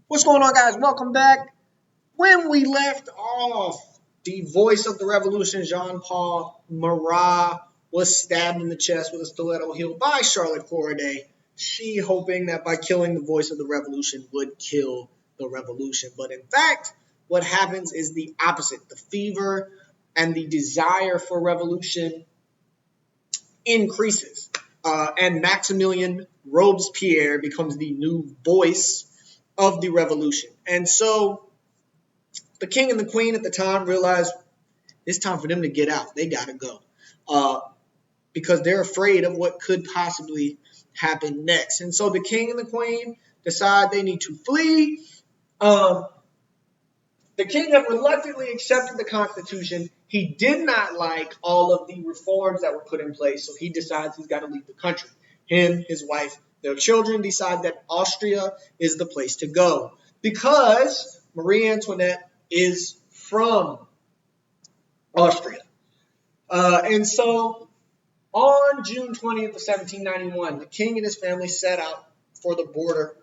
What's going on, guys? Welcome back. When we left off, the voice of the revolution, Jean-Paul Marat, was stabbed in the chest with a stiletto heel by Charlotte Corday. She hoping that by killing the voice of the revolution would kill the revolution. But in fact, what happens is the opposite. The fever and the desire for revolution increases. And Maximilien Robespierre becomes the new voice of the revolution. And so the king and the queen at the time realized it's time for them to get out. They got to go because they're afraid of what could possibly happen next. And so the king and the queen decide they need to flee. The king had reluctantly accepted the Constitution. He did not like all of the reforms that were put in place, so he decides he's got to leave the country. Him, his wife, their children decide that Austria is the place to go because Marie Antoinette is from Austria. And so on June 20th of 1791, the king and his family set out for the border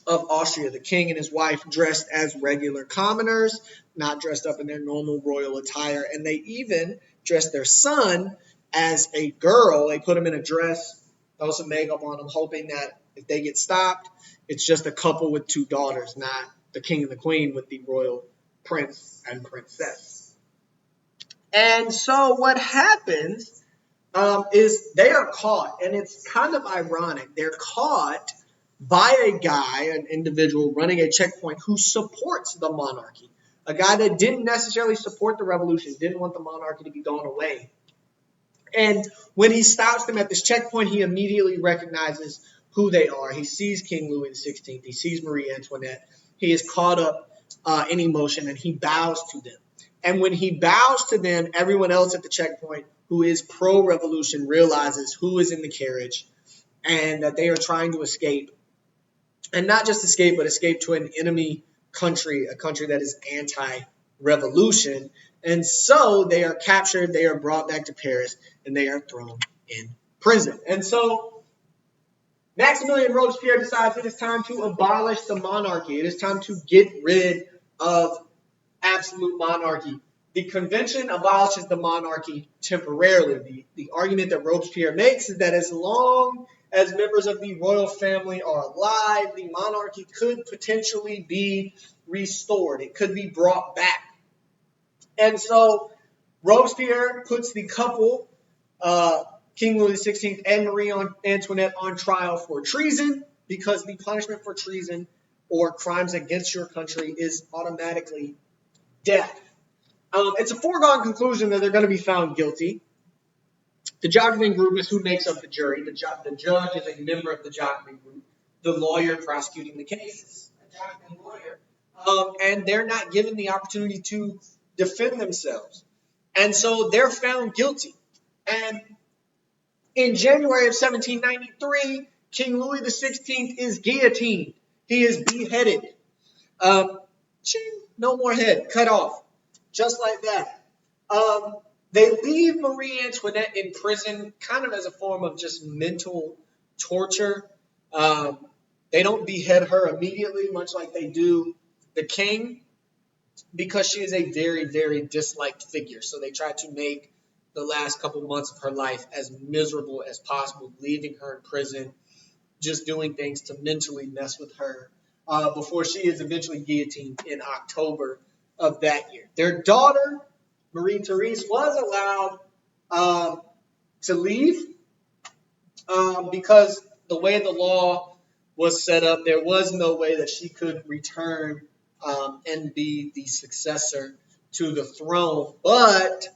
of Austria. The king and his wife dressed as regular commoners, not dressed up in their normal royal attire. And they even dressed their son as a girl. They put him in a dress, throw some makeup on him, hoping that if they get stopped, it's just a couple with two daughters, not the king and the queen with the royal prince and princess. And so what happens is they are caught, and it's kind of ironic. They're caught by a guy, an individual running a checkpoint who supports the monarchy, a guy that didn't necessarily support the revolution, didn't want the monarchy to be going away. And when he stops them at this checkpoint, he immediately recognizes who they are. He sees King Louis XVI. He sees Marie Antoinette. He is caught up in emotion, and he bows to them. And when he bows to them, everyone else at the checkpoint who is pro-revolution realizes who is in the carriage and that they are trying to escape. And not just escape, but escape to an enemy country, a country that is anti-revolution. And so they are captured, they are brought back to Paris, and they are thrown in prison. And so Maximilien Robespierre decides it is time to abolish the monarchy. It is time to get rid of absolute monarchy. The convention abolishes the monarchy temporarily. The argument that Robespierre makes is that as long as members of the royal family are alive, the monarchy could potentially be restored. It could be brought back. And so Robespierre puts the couple, King Louis XVI and Marie Antoinette, on trial for treason because the punishment for treason or crimes against your country is automatically death. It's a foregone conclusion that they're going to be found guilty. The Jacobin group is who makes up the jury. The judge is a member of the Jacobin group. The lawyer prosecuting the case is a Jacobin lawyer. And they're not given the opportunity to defend themselves. And so they're found guilty. And in January of 1793, King Louis XVI is guillotined. He is beheaded. No more head, cut off. Just like that. They leave Marie Antoinette in prison kind of as a form of just mental torture. They don't behead her immediately, much like they do the king, because she is a very, very disliked figure. So they try to make the last couple months of her life as miserable as possible, leaving her in prison, just doing things to mentally mess with her before she is eventually guillotined in October of that year. Their daughter, Marie Therese, was allowed to leave because the way the law was set up, there was no way that she could return and be the successor to the throne. But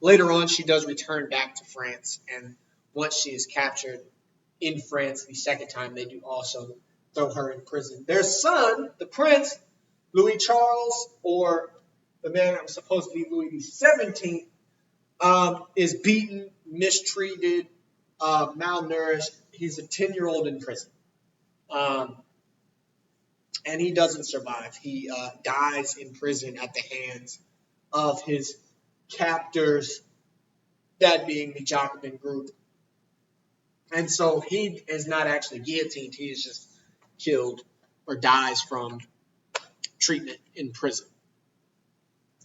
later on, she does return back to France, and once she is captured in France the second time, they do also throw her in prison. Their son, the prince, Louis Charles, or the man that was supposed to be Louis XVII, is beaten, mistreated, malnourished. He's a 10-year-old in prison. And he doesn't survive. He dies in prison at the hands of his captors, that being the Jacobin group. And so he is not actually guillotined. He is just killed or dies from treatment in prison.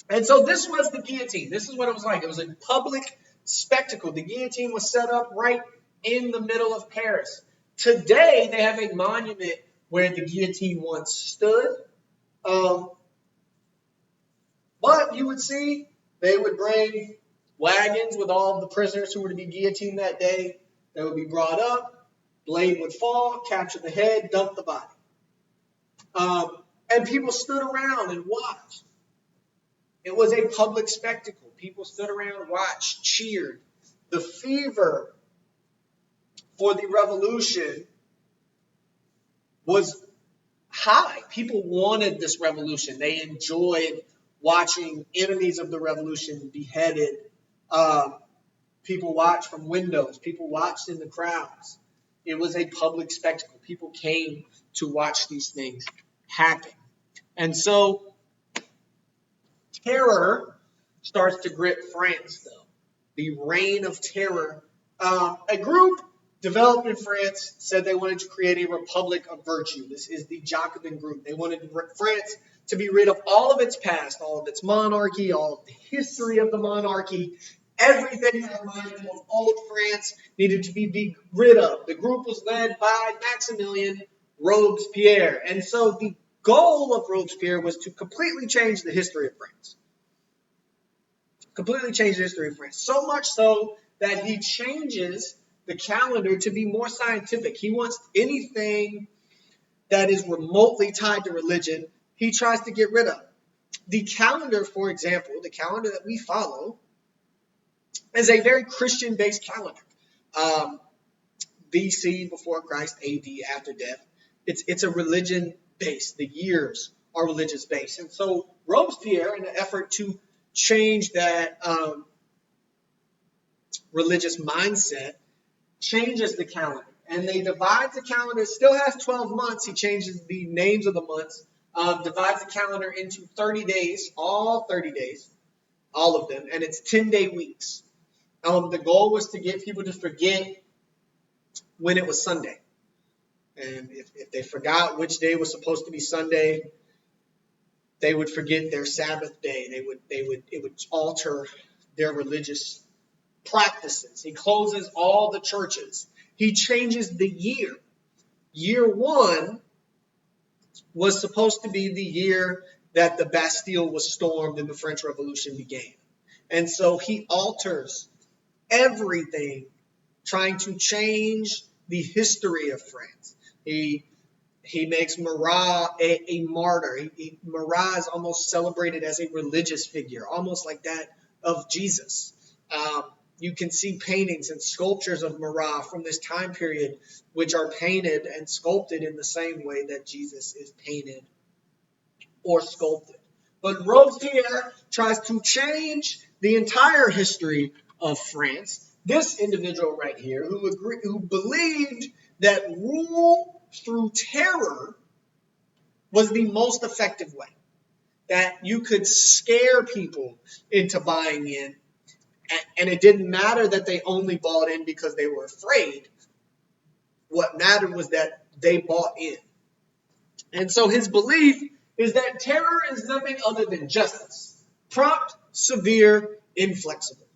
And so this was the guillotine. This is what it was like. It was a public spectacle. The guillotine was set up right in the middle of Paris. Today, they have a monument where the guillotine once stood. But you would see they would bring wagons with all of the prisoners who were to be guillotined that day. They would be brought up, blade would fall, capture the head, dump the body. And people stood around and watched. It was a public spectacle. People stood around, watched, cheered. The fever for the revolution was high. People wanted this revolution. They enjoyed watching enemies of the revolution beheaded. People watched from windows. People watched in the crowds. It was a public spectacle. People came to watch these things happen. And so terror starts to grip France, though. The reign of terror. A group developed in France said they wanted to create a republic of virtue. This is the Jacobin group. They wanted France to be rid of all of its past, all of its monarchy, all of the history of the monarchy. Everything that reminded them of old France needed to be rid of. The group was led by Maximilien Robespierre. And so the goal of Robespierre was to completely change the history of France. Completely change the history of France. So much so that he changes the calendar to be more scientific. He wants anything that is remotely tied to religion, he tries to get rid of. The calendar, for example, the calendar that we follow, is a very Christian-based calendar. BC, before Christ, AD, after death. It's a religion-based. The years are religious-based. And so Robespierre, in an effort to change that religious mindset, changes the calendar. And they divide the calendar. It still has 12 months. He changes the names of the months. Divides the calendar into 30 days, all 30 days, all of them. And it's 10-day weeks. The goal was to get people to forget when it was Sunday. And if they forgot which day was supposed to be Sunday, they would forget their Sabbath day. It would alter their religious practices. He closes all the churches. He changes the year. Year one was supposed to be the year that the Bastille was stormed and the French Revolution began. And so he alters everything, trying to change the history of France. He makes Marat a martyr. Marat is almost celebrated as a religious figure, almost like that of Jesus. You can see paintings and sculptures of Marat from this time period, which are painted and sculpted in the same way that Jesus is painted or sculpted. But Robespierre tries to change the entire history of France. This individual right here, who believed that rule through terror was the most effective way, that you could scare people into buying in, and it didn't matter that they only bought in because they were afraid. What mattered was that they bought in. And so his belief is that terror is nothing other than justice, prompt, severe, inflexible.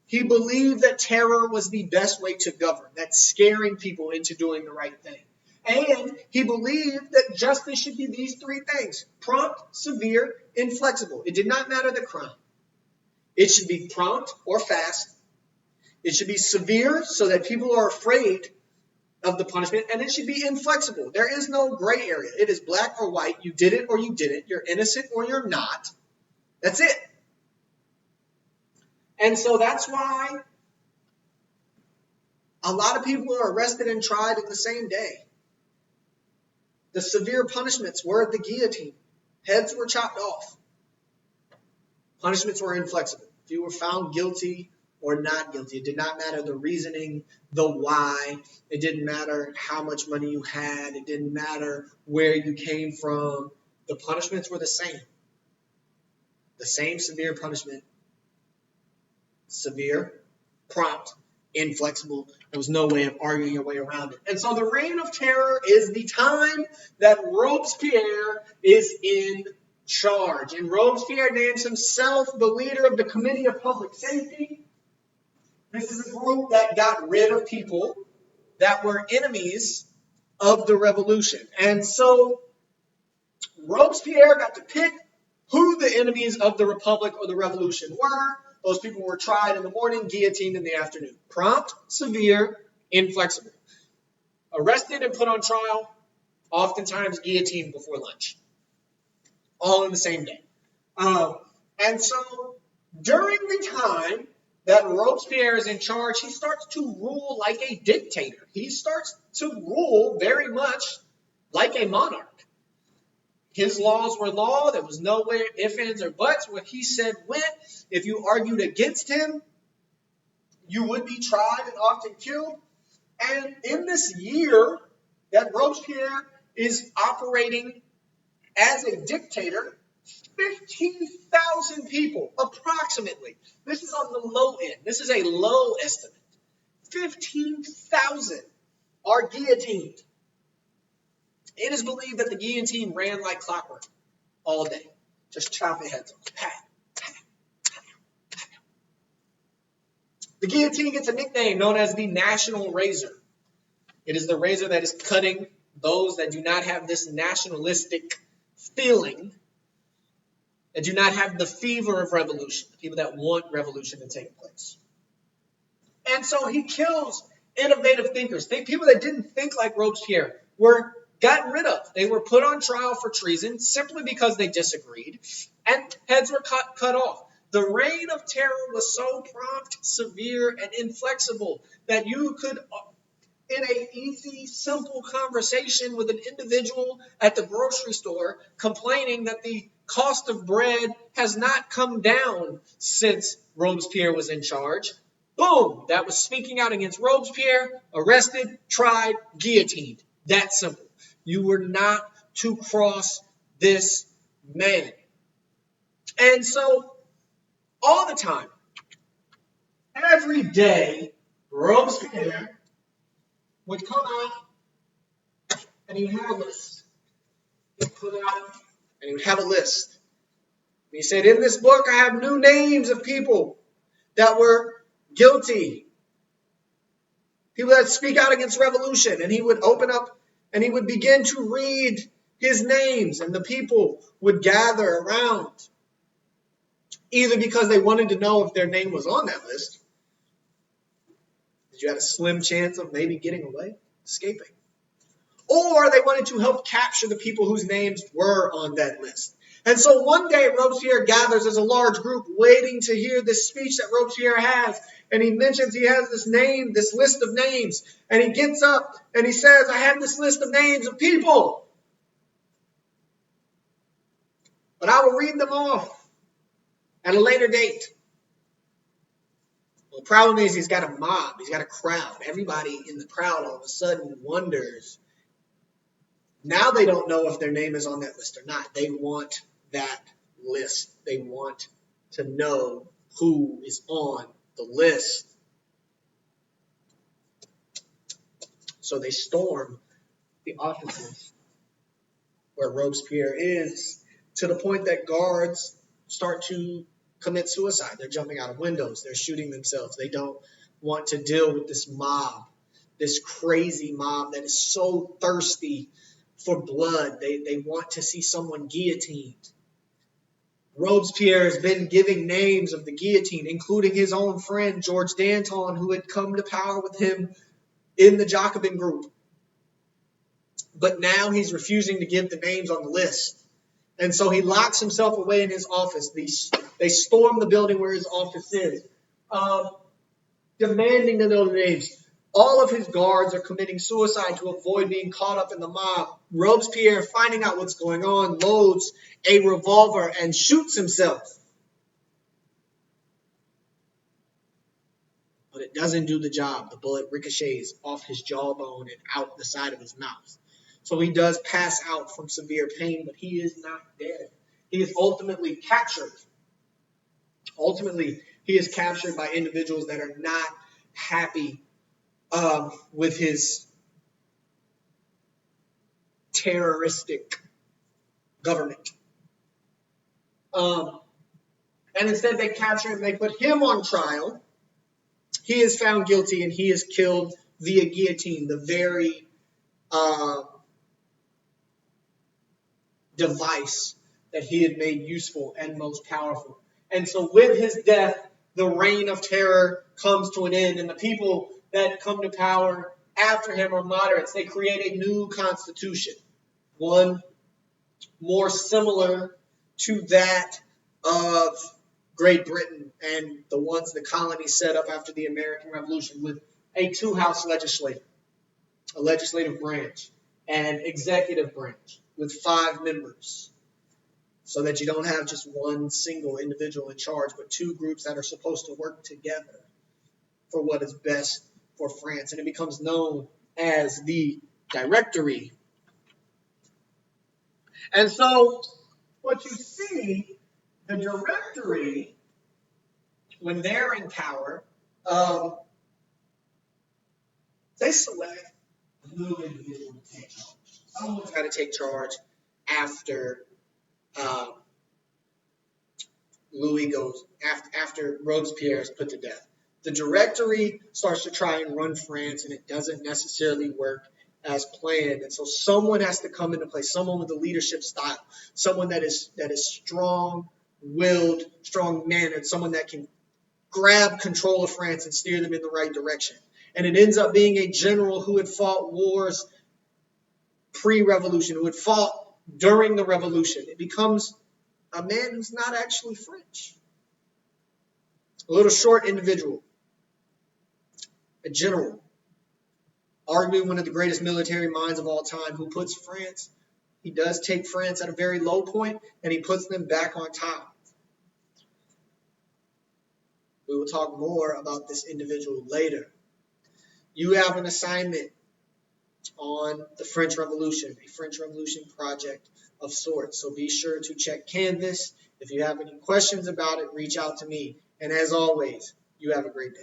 He believed that terror was the best way to govern, that scaring people into doing the right thing. And he believed that justice should be these three things: prompt, severe, inflexible. It did not matter the crime. It should be prompt or fast. It should be severe so that people are afraid of the punishment, and it should be inflexible. There is no gray area. It is black or white. You did it or you didn't. You're innocent or you're not. That's it. And so that's why a lot of people are arrested and tried in the same day. The severe punishments were the guillotine. Heads were chopped off. Punishments were inflexible. If you were found guilty or not guilty, it did not matter the reasoning, the why. It didn't matter how much money you had. It didn't matter where you came from. The punishments were the same. The same severe punishment. Severe, prompt, inflexible. There was no way of arguing your way around it. And so the Reign of Terror is the time that Robespierre is in charge. And Robespierre names himself the leader of the Committee of Public Safety. This is a group that got rid of people that were enemies of the revolution. And so Robespierre got to pick who the enemies of the Republic or the Revolution were. Those people were tried in the morning, guillotined in the afternoon. Prompt, severe, inflexible. Arrested and put on trial, oftentimes guillotined before lunch. All in the same day. And so during the time that Robespierre is in charge, he starts to rule like a dictator. He starts to rule very much like a monarch. His laws were law. There was no ifs, ands, or buts. What he said went. If you argued against him, you would be tried and often killed. And in this year that Robespierre is operating as a dictator, 15,000 people, approximately. This is on the low end. This is a low estimate. 15,000 are guillotined. It is believed that the guillotine ran like clockwork all day. Just chopping heads off. Pat, pat, pat, pat. The guillotine gets a nickname known as the National Razor. It is the razor that is cutting those that do not have this nationalistic feeling, that do not have the fever of revolution, the people that want revolution to take place. And so he kills innovative thinkers, people that didn't think like Robespierre were gotten rid of. They were put on trial for treason simply because they disagreed, and heads were cut off. The Reign of Terror was so prompt, severe, and inflexible that you could, in an easy, simple conversation with an individual at the grocery store complaining that the cost of bread has not come down since Robespierre was in charge, boom, that was speaking out against Robespierre, arrested, tried, guillotined. That simple. You were not to cross this man. And so, all the time, every day, Robespierre would come out and he would have a list. He'd put out and he would have a list. And he said, in this book, I have new names of people that were guilty. People that speak out against revolution. And he would open up and he would begin to read his names, and the people would gather around, either because they wanted to know if their name was on that list, that you had a slim chance of maybe getting away, escaping, or they wanted to help capture the people whose names were on that list. And so one day Robespierre gathers as a large group waiting to hear this speech that Robespierre has. And he mentions he has this list of names. And he gets up and he says, I have this list of names of people, but I will read them off at a later date. Well, the problem is he's got a mob. He's got a crowd. Everybody in the crowd all of a sudden wonders. Now they don't know if their name is on that list or not. They want that list. They want to know who is on the list. So they storm the offices where Robespierre is, to the point that guards start to commit suicide. They're jumping out of windows. They're shooting themselves. They don't want to deal with this mob, this crazy mob that is so thirsty for blood. They want to see someone guillotined. Robespierre has been giving names of the guillotine, including his own friend, Georges Danton, who had come to power with him in the Jacobin group. But now he's refusing to give the names on the list. And so he locks himself away in his office. They storm the building where his office is, demanding to know the names. All of his guards are committing suicide to avoid being caught up in the mob. Robespierre, finding out what's going on, loads a revolver and shoots himself. But it doesn't do the job. The bullet ricochets off his jawbone and out the side of his mouth. So he does pass out from severe pain, but he is not dead. He is ultimately captured. Ultimately, he is captured by individuals that are not happy with his terroristic government. And instead they capture him, they put him on trial. He is found guilty and he is killed via guillotine, the very device that he had made useful and most powerful. And so with his death, the reign of terror comes to an end, and the people that come to power after him are moderates. They create a new constitution, one more similar to that of Great Britain and the ones the colonies set up after the American Revolution, with a two-house legislature, a legislative branch, and executive branch with 5 members, so that you don't have just one single individual in charge, but 2 groups that are supposed to work together for what is best for France. And it becomes known as the Directory. And so what you see, the Directory, when they're in power, they select a new individual to take charge. Someone's got to take charge after after Robespierre is put to death. The Directory starts to try and run France, and it doesn't necessarily work as planned. And so someone has to come into place, someone with a leadership style, someone that is strong-willed, strong-mannered, someone that can grab control of France and steer them in the right direction. And it ends up being a general who had fought wars pre-revolution, who had fought during the revolution. It becomes a man who's not actually French. A little short individual. A general. Arguably one of the greatest military minds of all time, who puts France, he does take France at a very low point, and he puts them back on top. We will talk more about this individual later. You have an assignment on the French Revolution, a French Revolution project of sorts. So be sure to check Canvas. If you have any questions about it, reach out to me. And as always, you have a great day.